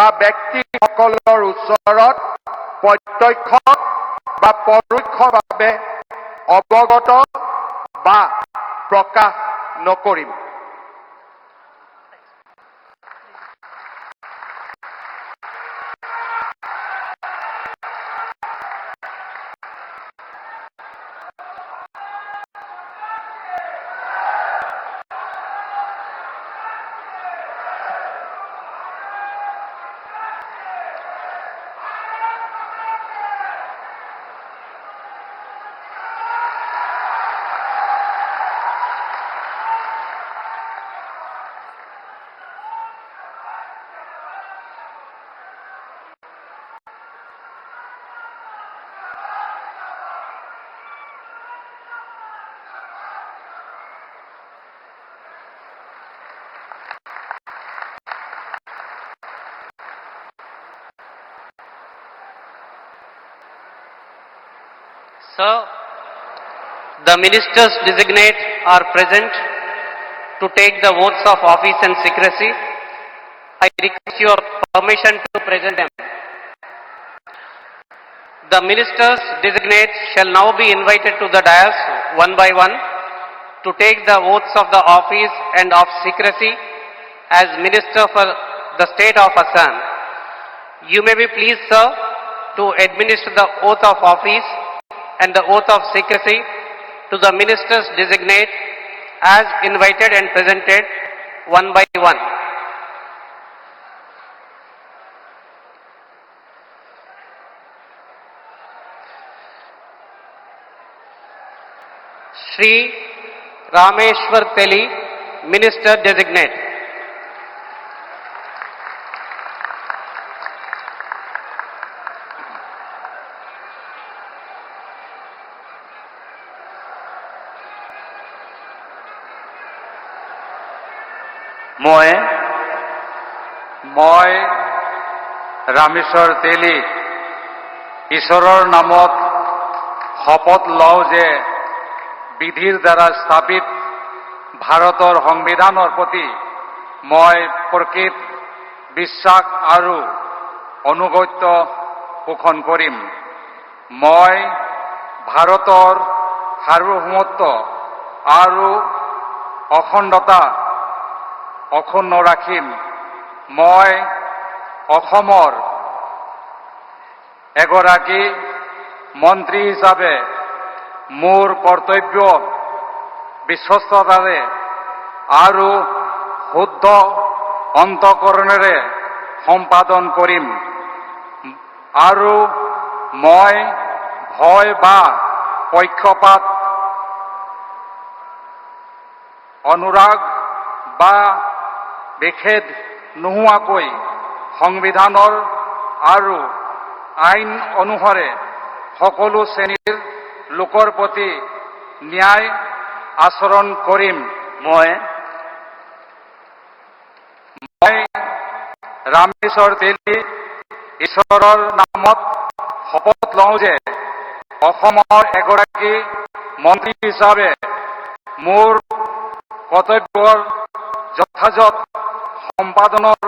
বা ব্যক্তিসকলৰ ওচৰত প্ৰত্যক্ষ বা পৰোক্ষভাৱে অৱগত বা প্ৰকাশ নকৰিম। Sir, the ministers designate are present to take the oaths of office and secrecy. I request your permission to present them. The ministers designate shall now be invited to the dais one by one to take the oaths of the office and of secrecy as minister for the state of Assam. You may be pleased, sir, to administer the oath of office and the oath of secrecy to the ministers designate as invited and presented one by one. Shri Rameshwar Teli, Minister Designate. মই ৰামেশ্বৰ তেলী ঈশ্বৰৰ নামত শপত লওঁ যে বিধিৰ দ্বাৰা স্থাপিত ভাৰতৰ সংবিধানৰ প্ৰতি মই প্ৰকৃত বিশ্বাস আৰু অনুগত্য পোষণ কৰিম। মই ভাৰতৰ সাৰ্বভৌমত্ব আৰু অখণ্ডতা অক্ষুণ্ণ ৰাখিম। মই অসমৰ এগৰাকী মন্ত্ৰী হিচাপে মোৰ কৰ্তব্য বিশ্বস্ততাৰে আৰু শুদ্ধ অন্তঃকৰণেৰে সম্পাদন কৰিম আৰু মই ভয় বা পক্ষপাত অনুৰাগ বা বিখেদ নোহোৱাকৈ সংবিধানৰ আৰু আইন অনুসাৰে সকলো শ্ৰেণীৰ লোকৰ প্ৰতি ন্যায় আচৰণ কৰিম। মই ৰামেশ্বৰ তেলী ঈশ্বৰৰ নামত শপত লওঁ যে অসমৰ এগৰাকী মন্ত্ৰী হিচাপে মোৰ কৰ্তব্যৰ যথাযথ সম্পাদনৰ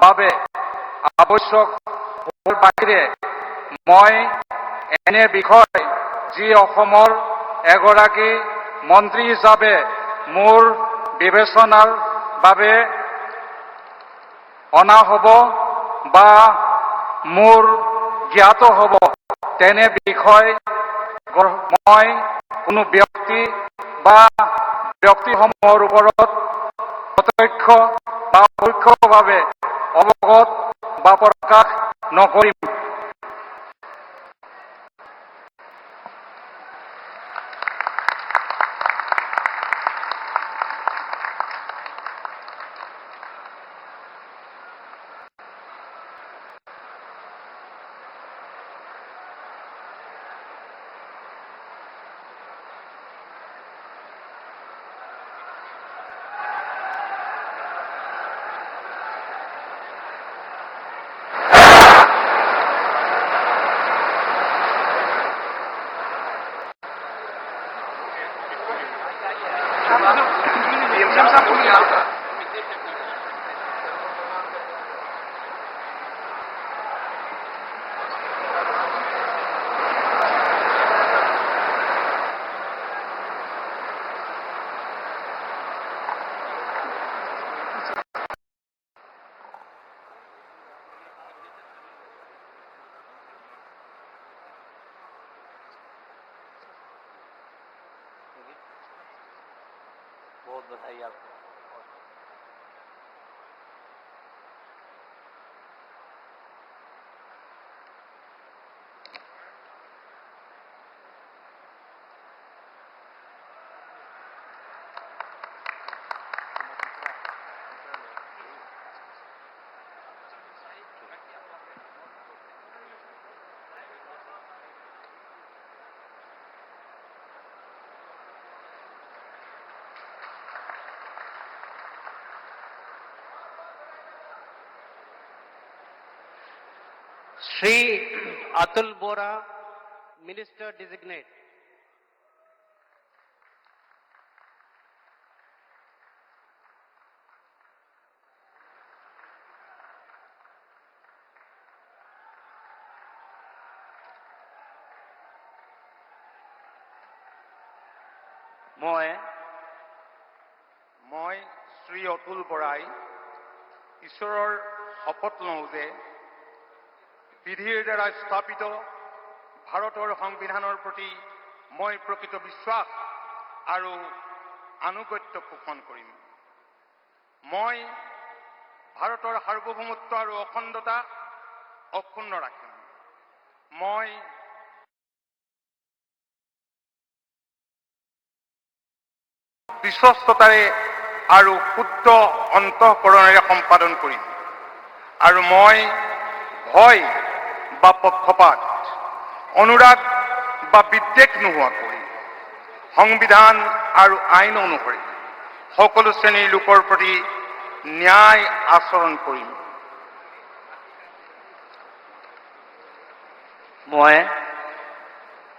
বাবে আৱশ্যক হোৱাৰ বাহিৰে মই এনে বিষয় যি অসমৰ এগৰাকী মন্ত্ৰী হিচাপে মোৰ বিবেচনাৰ বাবে অনা হ'ব বা মোৰ জ্ঞাত হ'ব তেনে বিষয় মই কোনো ব্যক্তি বা ব্যক্তিসমূহৰ ওপৰত প্ৰত্যক্ষ বা পৰোক্ষভাৱে অৱগত বা প্ৰকাশ নকৰিম। बहुत बधाई आपको। Shri Atul Bora, Minister Designate. মই শ্ৰী অতুল বৰাই ঈশ্বৰৰ শপত লওঁ যে বিধিৰ দ্বাৰা স্থাপিত ভাৰতৰ সংবিধানৰ প্ৰতি মই প্ৰকৃত বিশ্বাস আৰু আনুগত্য পোষণ কৰিম। মই ভাৰতৰ সাৰ্বভৌমত্ব আৰু অখণ্ডতা অক্ষুণ্ণ ৰাখিম। মই বিশ্বস্ততাৰে আৰু শুদ্ধ অন্তঃকৰণেৰে সম্পাদন কৰিম আৰু মই ভয় বা পক্ষপাত, অনুৰাগ বা বিদ্বেষ নোহোৱাকৈ সংবিধান আৰু আইন অনুসৰি সকলো শ্ৰেণীৰ লোকৰ প্ৰতি ন্যায় আচৰণ কৰিম।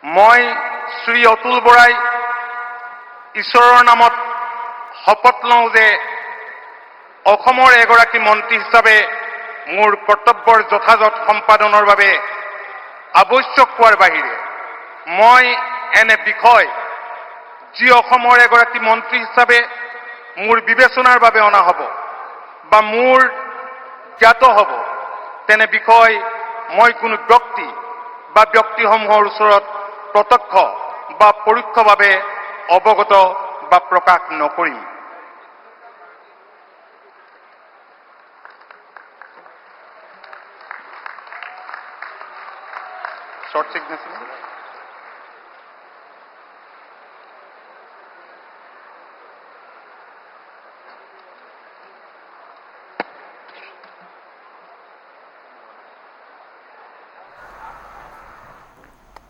মই শ্ৰী অতুল বৰাই ঈশ্বৰৰ নামত শপত লওঁ যে অসমৰ এগৰাকী মন্ত্ৰী হিচাপে মোৰ কৰ্তব্যৰ যথাযথ সম্পাদনৰ বাবে আৱশ্যক হোৱাৰ বাহিৰে মই এনে বিষয় যি অসমৰ এগৰাকী মন্ত্ৰী হিচাপে মোৰ বিবেচনাৰ বাবে অনা হ'ব বা মোৰ জ্ঞাত হ'ব তেনে বিষয় মই কোনো ব্যক্তি বা ব্যক্তিসমূহৰ ওচৰত প্ৰত্যক্ষ বা পৰোক্ষভাৱে অৱগত বা প্ৰকাশ নকৰিম। Short signature.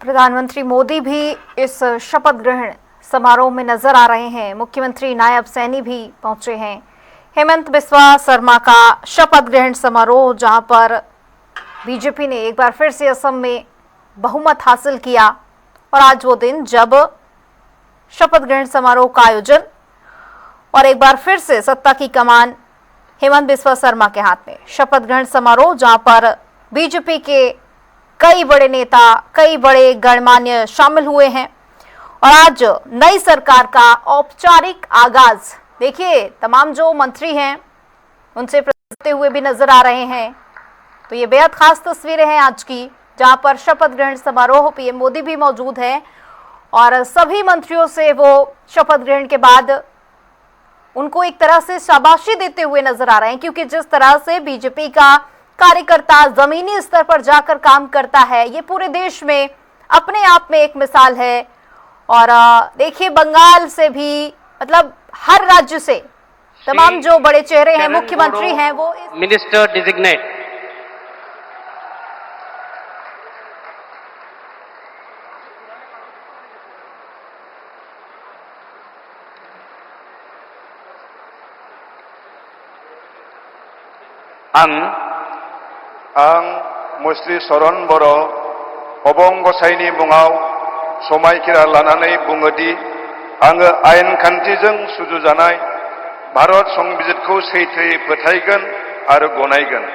प्रधानमंत्री मोदी भी इस शपथ ग्रहण समारोह में नजर आ रहे हैं। मुख्यमंत्री नायब सैनी भी पहुंचे हैं। हेमंत बिस्वा शर्मा का शपथ ग्रहण समारोह, जहां पर बीजेपी ने एक बार फिर से असम में बहुमत हासिल किया और आज वो दिन जब शपथ ग्रहण समारोह का आयोजन और एक बार फिर से सत्ता की कमान हेमंत बिस्वा शर्मा के हाथ में। शपथ ग्रहण समारोह जहां पर बीजेपी के कई बड़े नेता, कई बड़े गणमान्य शामिल हुए हैं और आज नई सरकार का औपचारिक आगाज। देखिए, तमाम जो मंत्री हैं उनसे प्रस्तुत हुए भी नजर आ रहे हैं। तो ये बेहद खास तस्वीरें हैं आज की, जहां पर शपथ ग्रहण समारोह पीएम मोदी भी मौजूद हैं और सभी मंत्रियों से वो शपथ ग्रहण के बाद उनको एक तरह से शाबाशी देते हुए नजर आ रहे हैं, क्योंकि जिस तरह से बीजेपी का कार्यकर्ता जमीनी स्तर पर जाकर काम करता है, ये पूरे देश में अपने आप में एक मिसाल है। और देखिए, बंगाल से भी, मतलब हर राज्य से तमाम जो बड़े चेहरे हैं, मुख्यमंत्री हैं, वो मिनिस्टर डिजिग्नेट। आं मुस्रि चरण बर' अबं गसाइनि मुङाव समायखिरा लानानै बुङोदि आङो आयेन खान्थिजों सुजुजानाय भारत संबिजितखौ सैथोयै फोथायगोन आरो गनायगोन।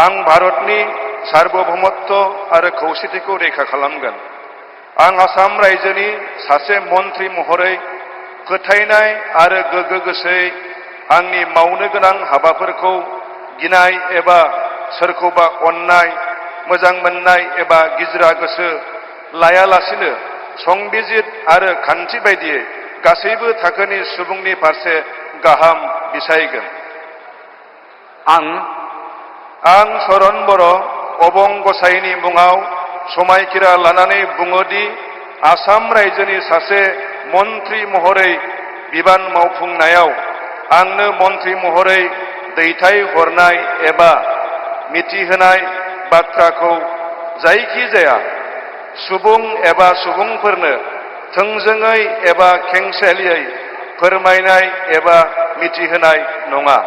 आं भारतनि सार्वभौमत्व आरो खौसेथिखौ रैखा खालामगोन। आं आसाम रायजोनि सासे मन्त्रि महरै फोथायनाय आरो गोगो गोसोयै आंनि मावनो गोनां हाबाफोरखौ गिनाय एबा सोरखौबा अननाय, मोजां मोननाय एबा गिज्रा गोसो लायालासिनो संबिजित आरो खान्थि बायदियै गासैबो थाखोनि सुबुंनि फारसे गाहाम बिसायगोन। आं सरन बर' अबं गसाइनि मुङाव समायखिरा लानानै बुङोदि आसाम रायजोनि सासे मन्त्रि महरै बिबान मावफुंनायाव आंनो मन्त्रि महरै दैथायहरनाय एबा मिथिहोनाय बाथ्राखौ जायखिजाया सुबुं एबा सुबुंफोरनो थोंजोङै एबा खेंसालियै फोरमायनाय एबा मिथिहोनाय नङा।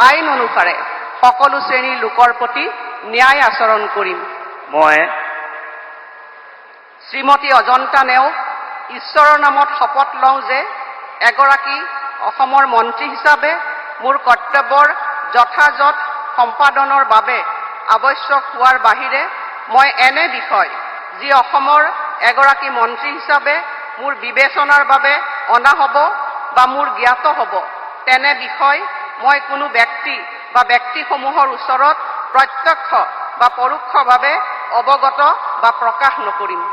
আইন অনুসাৰে সকলো শ্ৰেণীৰ লোকৰ প্ৰতি ন্যায় আচৰণ কৰিম। মই শ্ৰীমতী অজন্তা নেওগ ঈশ্বৰৰ নামত শপত লওঁ যে এগৰাকী অসমৰ মন্ত্ৰী হিচাপে মোৰ কৰ্তব্যৰ যথাযথ সম্পাদনৰ বাবে আৱশ্যক হোৱাৰ বাহিৰে মই এনে বিষয় যি অসমৰ এগৰাকী মন্ত্ৰী হিচাপে মোৰ বিবেচনাৰ বাবে অনা হ'ব বা মোৰ জ্ঞাত হ'ব তেনে বিষয় মই কোনো ব্যক্তি বা ব্যক্তিসমূহৰ ওচৰত প্ৰত্যক্ষ বা পৰোক্ষভাৱে অৱগত বা প্ৰকাশ নকৰিম।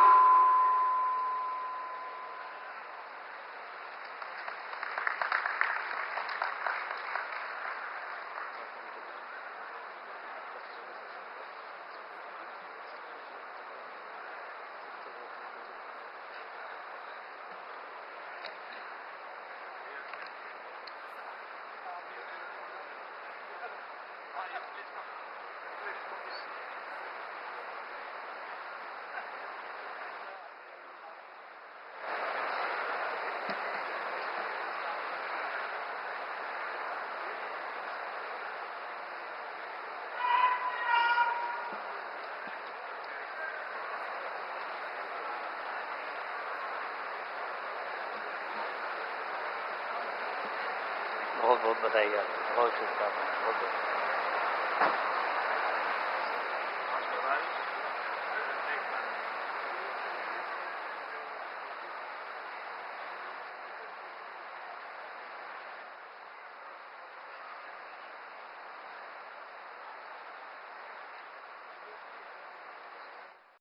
बहुत बहुत बधाई आपको, बहुत शुभकामनाएं, बहुत बहुत